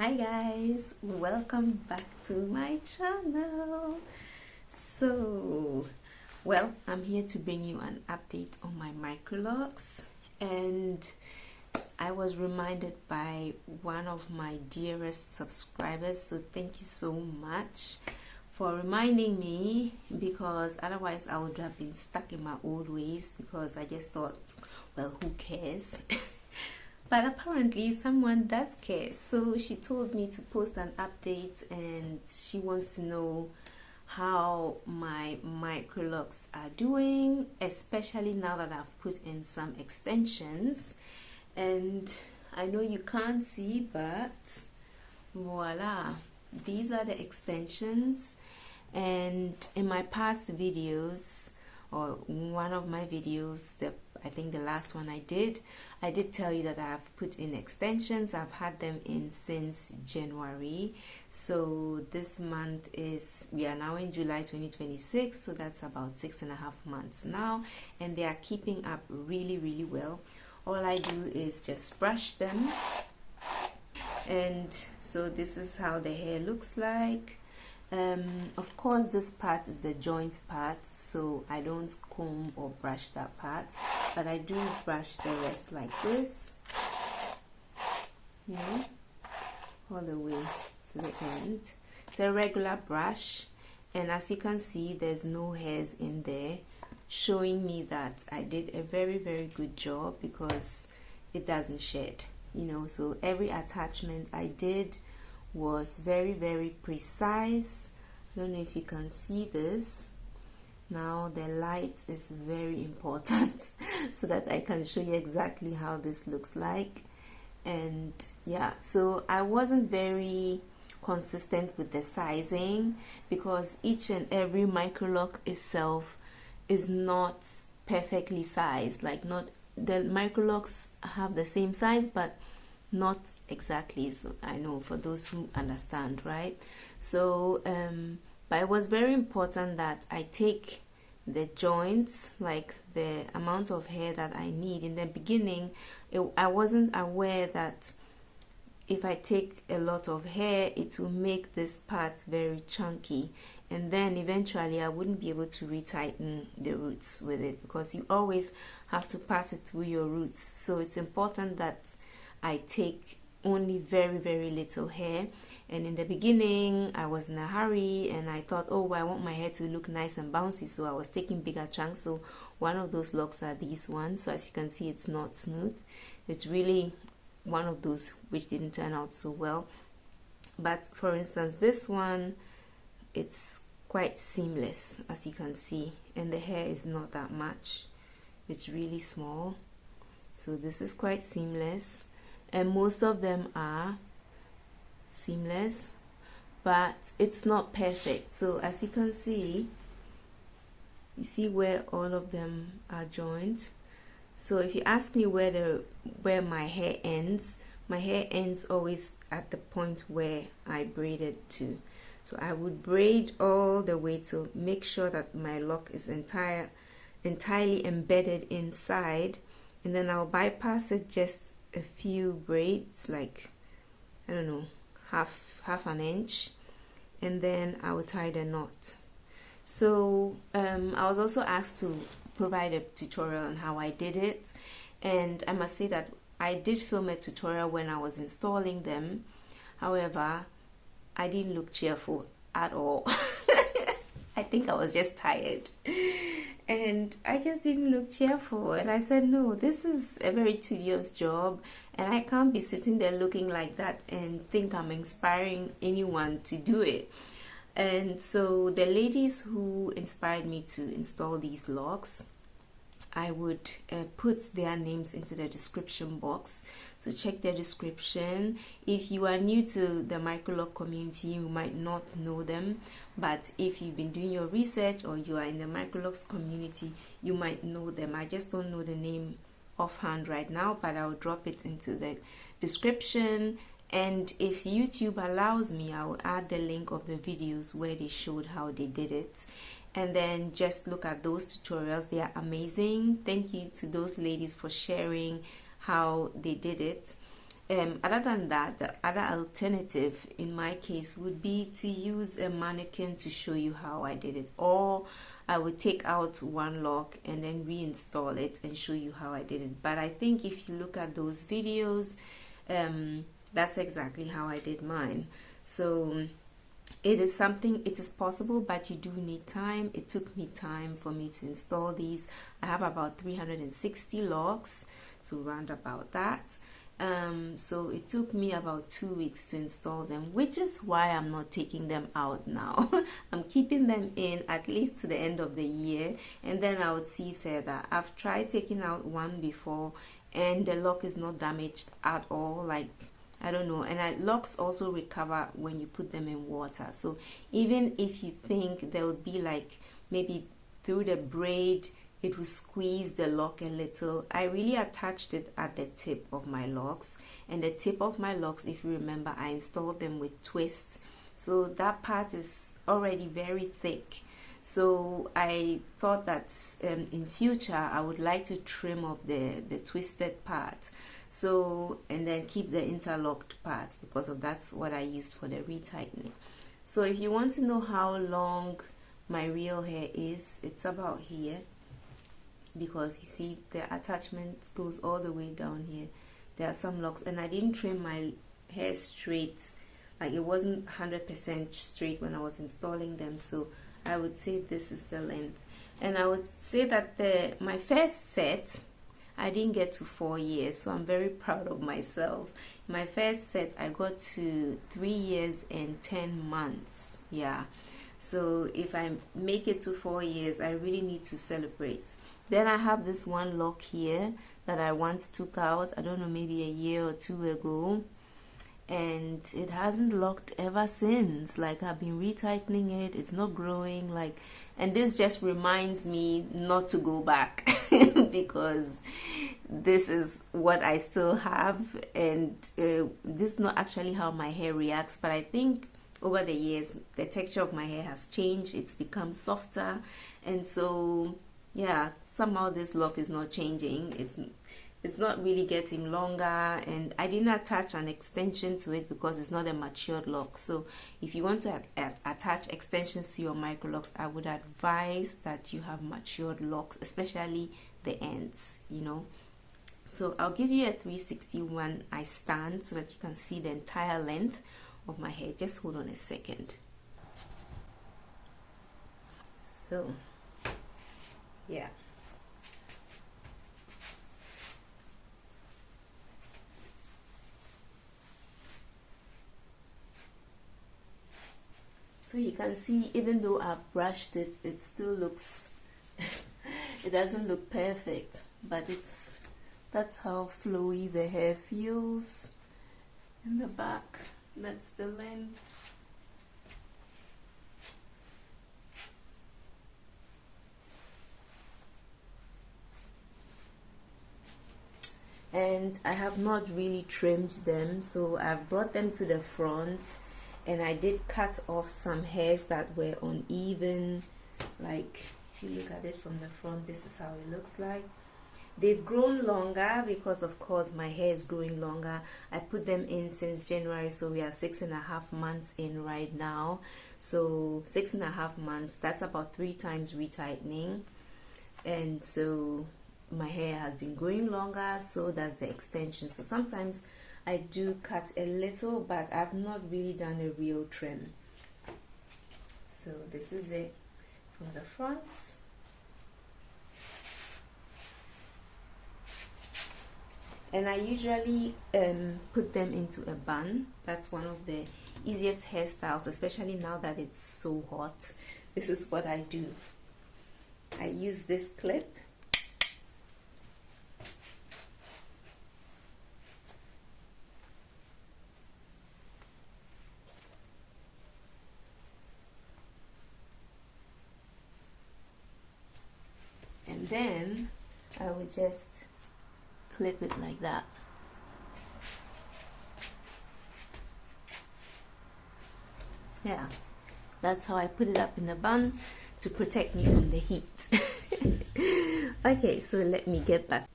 Hi guys, welcome back to my channel. I'm here to bring you an update on my Microlocs, and I was reminded by one of my dearest subscribers, so thank you so much for reminding me, because otherwise I would have been stuck in my old ways, because I just thought, well, who cares? But apparently someone does care, so she told me to post an update, and she wants to know how my Microlocs are doing, especially now that I've put in some extensions. And I know you can't see, but voila, these are the extensions. And in my past videos, or one of my videos, I think the last one I did tell you that I've put in extensions. I've had them in since January, so this month we are now in July 2026, so that's about 6.5 months now, and they are keeping up really well. All I do is just brush them, and so this is how the hair looks like. Of course, this part is the joint part, so I don't comb or brush that part, but I do brush the rest like this, all the way to the end. It's a regular brush, and as you can see, there's no hairs in there, showing me that I did a very good job, because it doesn't shed, so every attachment I did was very precise. I don't know if you can see this. Now the light is very important so that I can show you exactly how this looks like. And yeah, so I wasn't very consistent with the sizing, because each and every Microlock itself is not perfectly sized. Like, not the Microlocks have the same size, but not exactly. So I know, for those who understand, right? So but it was very important that I take the joints, like the amount of hair that I need. In the beginning, I wasn't aware that if I take a lot of hair, it will make this part very chunky, and then eventually I wouldn't be able to retighten the roots with it, because you always have to pass it through your roots. So it's important that I take only very little hair. And in the beginning, I was in a hurry, and I thought, oh, I want my hair to look nice and bouncy, so I was taking bigger chunks. So one of those locks are these ones. So as you can see, it's not smooth. It's really one of those which didn't turn out so well. But for instance, this one, it's quite seamless, as you can see, and the hair is not that much. It's really small. So this is quite seamless, and most of them are seamless, but it's not perfect. So as you can see, you see where all of them are joined. So if you ask me where my hair ends always at the point where I braided to. So I would braid all the way to make sure that my lock is entirely embedded inside, and then I'll bypass it just a few braids, like, I don't know, half an inch, and then I will tie the knot. So I was also asked to provide a tutorial on how I did it, and I must say that I did film a tutorial when I was installing them. However, I didn't look cheerful at all. I think I was just tired, and I just didn't look cheerful, and I said, no, this is a very tedious job, and I can't be sitting there looking like that and think I'm inspiring anyone to do it. And so the ladies who inspired me to install these locks, I would put their names into the description box, so check their description. If you are new to the Microlock community, you might not know them, but if you've been doing your research, or you are in the Microlocks community, you might know them. I just don't know the name offhand right now, but I'll drop it into the description. And if YouTube allows me, I will add the link of the videos where they showed how they did it. And then just look at those tutorials. They are amazing. Thank you to those ladies for sharing how they did it. other than that, the other alternative in my case would be to use a mannequin to show you how I did it, or I would take out one lock and then reinstall it and show you how I did it. But I think if you look at those videos, that's exactly how I did mine. So it is possible, but you do need time. It took me time for me to install these. I have about 360 locks, so round about that. So it took me about 2 weeks to install them, which is why I'm not taking them out now. I'm keeping them in at least to the end of the year, and then I would see further. I've tried taking out one before, and the lock is not damaged at all. Like, I don't know. And locks also recover when you put them in water. So even if you think there would be like maybe through the braid it will squeeze the lock a little, I really attached it at the tip of my locks. And the tip of my locks, if you remember, I installed them with twists, so that part is already very thick. So I thought that in future I would like to trim off the twisted part, so, and then keep the interlocked parts, because of that's what I used for the retightening. So if you want to know how long my real hair is, it's about here, because you see the attachment goes all the way down here. There are some locks, and I didn't trim my hair straight, like it wasn't 100% straight when I was installing them. So I would say this is the length, and I would say that my first set I didn't get to 4 years, so I'm very proud of myself. My first set I got to 3 years and 10 months. Yeah, so if I make it to 4 years, I really need to celebrate. Then I have this one lock here that I once took out, I don't know, maybe a year or two ago, and it hasn't locked ever since. Like, I've been retightening it, it's not growing, like, and this just reminds me not to go back because this is what I still have, and this is not actually how my hair reacts, but I think over the years the texture of my hair has changed. It's become softer, and so yeah, somehow this lock is not changing. It's not really getting longer, and I didn't attach an extension to it because it's not a matured lock. So if you want to attach extensions to your Microlocs, I would advise that you have matured locks, especially the ends, you know. So I'll give you a 360 when I stand so that you can see the entire length of my hair. Just hold on a second. So yeah, so you can see, even though I've brushed it, it still looks it doesn't look perfect, but that's how flowy the hair feels in the back. That's the length. And I have not really trimmed them, so I've brought them to the front, and I did cut off some hairs that were uneven. Like, if you look at it from the front, this is how it looks like. They've grown longer because, of course, my hair is growing longer. I put them in since January, so we are 6.5 months in right now. So 6.5 months, that's about 3 times retightening. And so my hair has been growing longer, so does the extension. So sometimes I do cut a little, but I've not really done a real trim. So this is it from the front. And I usually put them into a bun. That's one of the easiest hairstyles, especially now that it's so hot. This is what I do. I use this clip. And then I would just clip it like that. Yeah, that's how I put it up in a bun to protect me from the heat. Okay, so let me get back.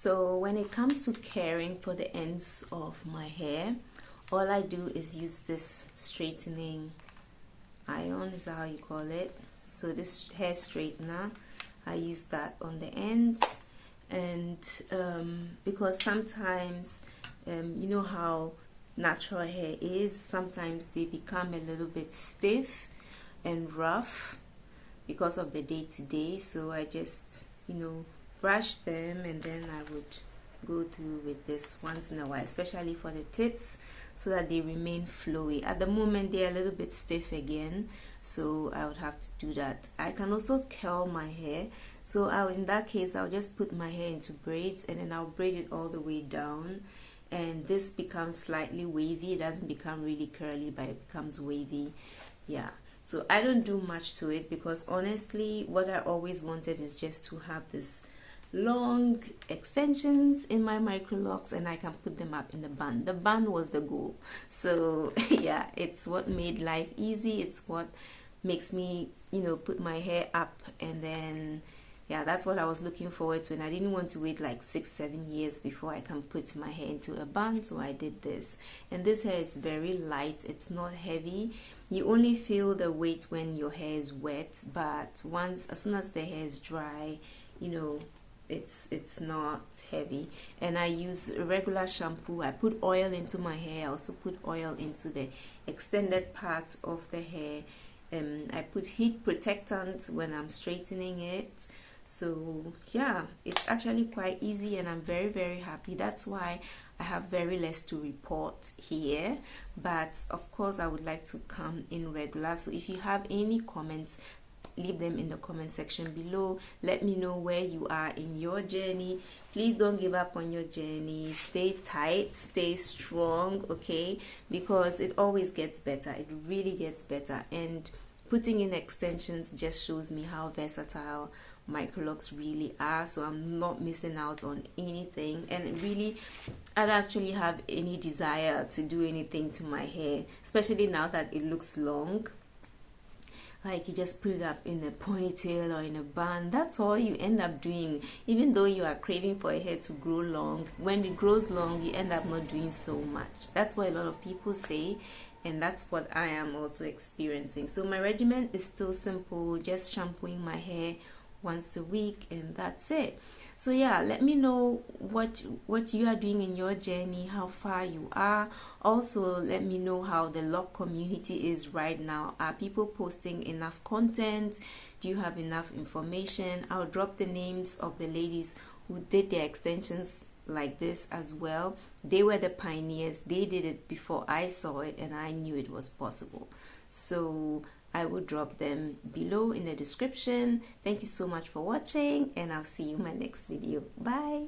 So when it comes to caring for the ends of my hair, all I do is use this straightening iron, is that how you call it? So this hair straightener, I use that on the ends. And because sometimes you know how natural hair is, sometimes they become a little bit stiff and rough because of the day-to-day. So I just, you know, brush them, and then I would go through with this once in a while, especially for the tips, so that they remain flowy. At the moment they're a little bit stiff again, so I would have to do that. I can also curl my hair, so in that case I'll just put my hair into braids, and then I'll braid it all the way down, and this becomes slightly wavy. It doesn't become really curly, but it becomes wavy. Yeah, so I don't do much to it, because honestly what I always wanted is just to have this long extensions in my Microlocs, and I can put them up in the bun. The bun was the goal. So yeah, it's what made life easy. It's what makes me, you know, put my hair up, and then yeah, that's what I was looking forward to, and I didn't want to wait like 6-7 years before I can put my hair into a bun, so I did this. And this hair is very light, it's not heavy. You only feel the weight when your hair is wet, but as soon as the hair is dry, you know, it's not heavy. And I use regular shampoo. I put oil into my hair. I also put oil into the extended parts of the hair. I put heat protectant when I'm straightening it. So yeah, it's actually quite easy, and I'm very, very happy. That's why I have very less to report here, but of course I would like to come in regular. So if you have any comments, leave them in the comment section below. Let me know where you are in your journey. Please don't give up on your journey. Stay tight, stay strong, okay? Because it always gets better. It really gets better. And putting in extensions just shows me how versatile Microlocs really are. So I'm not missing out on anything, and really I don't actually have any desire to do anything to my hair, especially now that it looks long. Like, you just put it up in a ponytail or in a bun. That's all you end up doing. Even though you are craving for a hair to grow long, when it grows long, you end up not doing so much. That's what a lot of people say, and that's what I am also experiencing. So my regimen is still simple, just shampooing my hair once a week, and that's it. So yeah, let me know what you are doing in your journey, how far you are. Also, let me know how the lock community is right now. Are people posting enough content? Do you have enough information? I'll drop the names of the ladies who did their extensions like this as well. They were the pioneers. They did it before I saw it, and I knew it was possible. So I will drop them below in the description. Thank you so much for watching, and I'll see you in my next video. Bye.